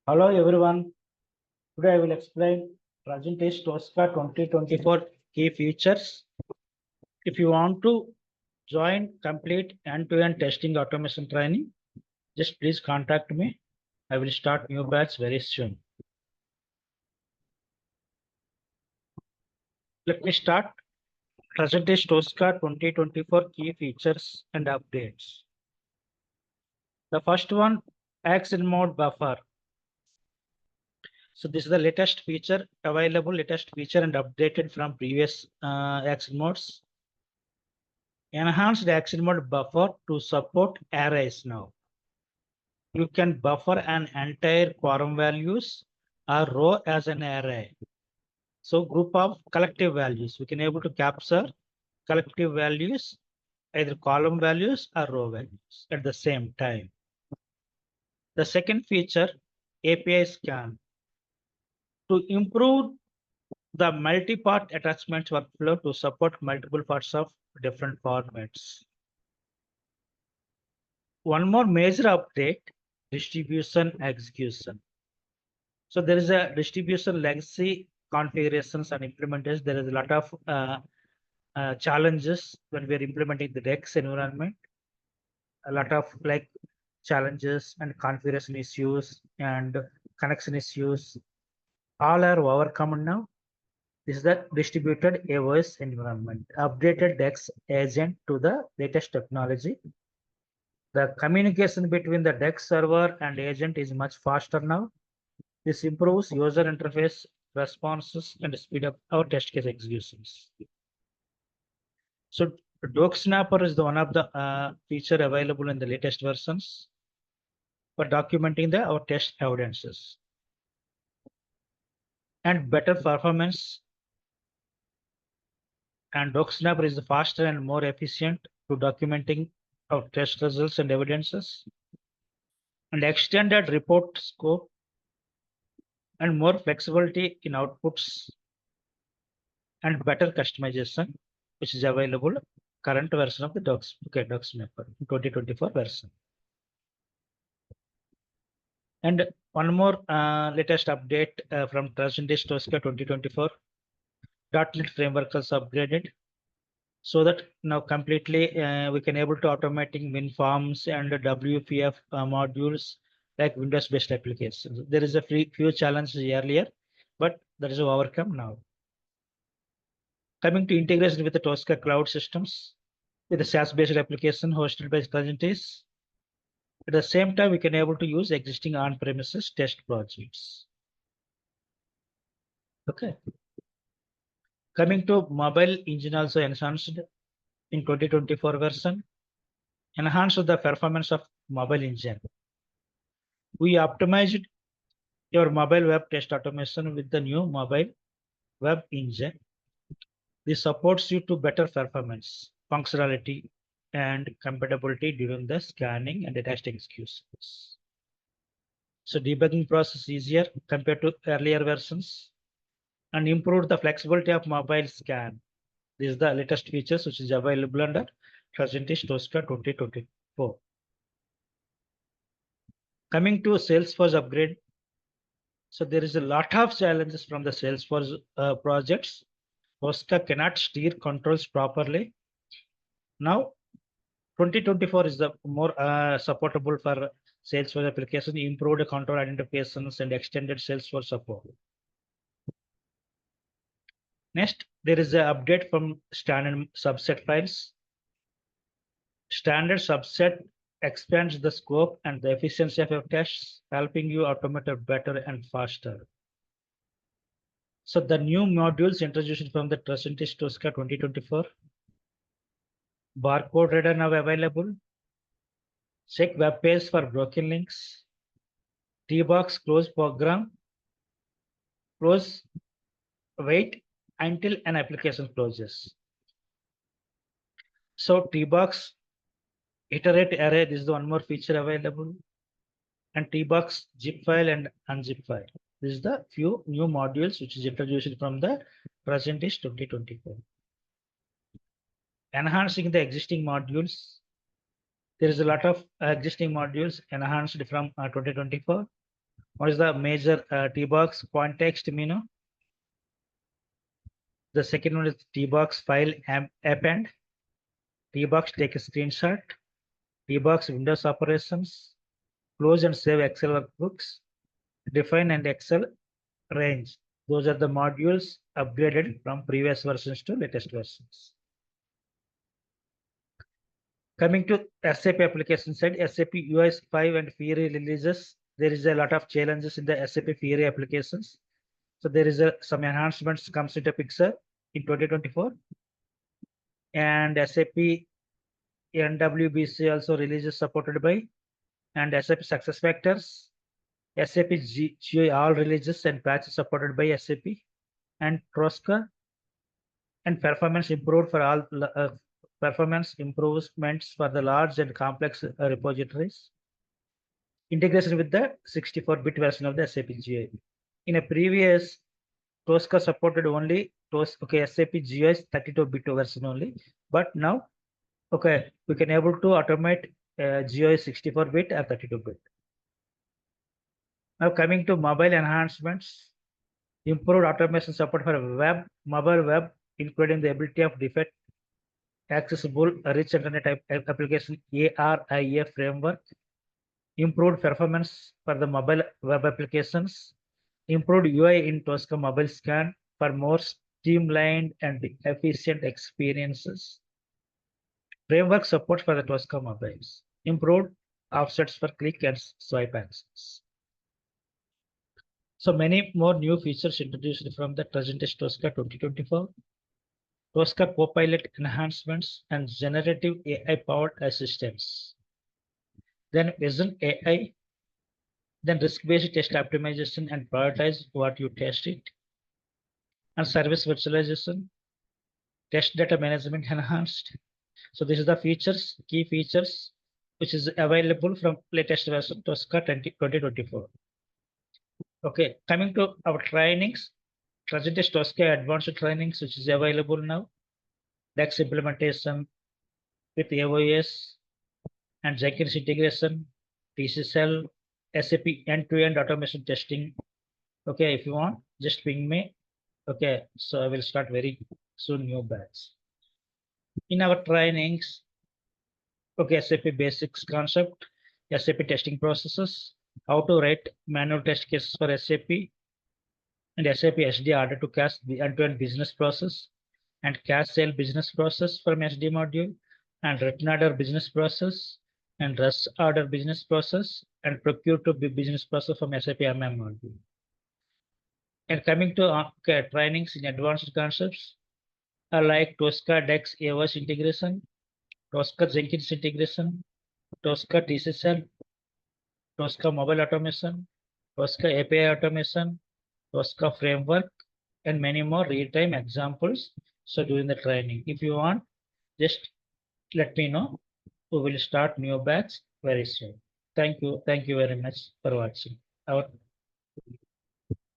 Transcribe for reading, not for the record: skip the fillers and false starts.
Hello everyone. Today I will explain Tricentis TOSCA 2024 key features. If you want to join complete end-to-end testing automation training, just please contact me. I will start new batch very soon. Let me start Tricentis TOSCA 2024 key features and updates. The first one, action mode buffer. So this is the latest feature available, latest feature and updated from previous action modes. Enhanced action mode buffer to support arrays now. You can buffer an entire column values or row as an array. So group of collective values, we can able to capture collective values, either column values or row values at the same time. The second feature, API scan. To improve the multi-part attachments workflow to support multiple parts of different formats. One more major update, distribution execution. So there is a distribution legacy configurations and implementations. There is a lot of challenges when we are implementing the DEX environment. A lot of like challenges and configuration issues and connection issues. All are overcome now. This is the distributed AOS environment. Updated DEX agent to the latest technology. The communication between the DEX server and agent is much faster now. This improves user interface responses and speed up our test case executions. So Doc Snapper is the one of the feature available in the latest versions for documenting our test evidences and better performance. And Doc Snapper is faster and more efficient to documenting our test results and evidences, and extended report scope and more flexibility in outputs and better customization, which is available current version of the Docs Snapper 2024 version. And one more latest update from Tricentis TOSCA 2024. .NET framework is upgraded so that now completely we can able to automating WinForms and WPF modules like Windows-based applications. There is a few challenges earlier, but that is overcome now. Coming to integration with the TOSCA cloud systems with the SaaS-based application hosted by Tricentis. At the same time, we can able to use existing on-premises test projects. Okay. Coming to mobile engine also enhanced in 2024 version. Enhanced the performance of mobile engine. We optimized your mobile web test automation with the new mobile web engine. This supports you to better performance, functionality, and compatibility during the scanning and test executions. So debugging process easier compared to earlier versions and improved the flexibility of mobile scan. This is the latest features which is available under Tricentis TOSCA 2024. Coming to Salesforce upgrade. So there is a lot of challenges from the Salesforce projects. TOSCA cannot steer controls properly. Now 2024 is the more supportable for Salesforce application, improved control identifications and extended Salesforce support. Next, there is an update from standard subset files. Standard subset expands the scope and the efficiency of your tests, helping you automate it better and faster. So the new modules introduced from the Tricentis TOSCA 2024. Barcode reader now available. Check web page for broken links. T-box close program. Close, wait until an application closes. So T-box iterate array, this is the one more feature available. And T-box zip file and unzip file. This is the few new modules which is introduced from the Tricentis 2024. Enhancing the existing modules. There is a lot of existing modules enhanced from 2024. What is the major T-box context menu? The second one is T-box file append. T-box take a screenshot. T-box Windows operations. Close and save Excel workbooks. Define and Excel range. Those are the modules upgraded from previous versions to latest versions. Coming to SAP application side, SAP UI 5 and Fiori releases, there is a lot of challenges in the SAP Fiori applications. So there is some enhancements comes into picture in 2024. And SAP NWBC also releases supported by, and SAP SuccessFactors, SAP GUI all releases and patches supported by SAP, and TOSCA, and performance improved for all performance improvements for the large and complex repositories. Integration with the 64-bit version of the SAP GUI. In a previous, TOSCA supported only SAP GUI 32-bit version only, but now we can able to automate GUI 64-bit or 32-bit. Now coming to mobile enhancements, improved automation support for mobile web, including the ability of defect accessible rich internet application ARIA framework, improved performance for the mobile web applications, improved UI in TOSCA mobile scan for more streamlined and efficient experiences. Framework support for the TOSCA mobiles, improved offsets for click and swipe access. So many more new features introduced from the Tricentis TOSCA 2024. TOSCA Copilot enhancements and generative AI-powered assistance. Then Vision AI, then risk-based test optimization and prioritize what you test it. And service virtualization, test data management enhanced. So this is the features, key features, which is available from latest version TOSCA 2024. Okay, coming to our trainings, Tricentis TOSCA advanced trainings, which is available now. DEX implementation with AOS and Jenkins integration, TCL, SAP end-to-end automation testing. Okay, if you want, just ping me. Okay, so I will start very soon new batch. In our trainings, okay, SAP Basics concept, SAP testing processes, how to write manual test cases for SAP, and SAP SD order to cash the end-to-end business process, and cash sale business process from SD module, and written order business process, and rush order business process, and procure to business process from SAP MM module. And coming to trainings in advanced concepts, like TOSCA DEX AOS integration, TOSCA Jenkins integration, TOSCA TCL, TOSCA mobile automation, TOSCA API automation, TOSCA framework, and many more real-time examples. So during the training, if you want, just let me know. We will start new batch very soon. Thank you very much for watching our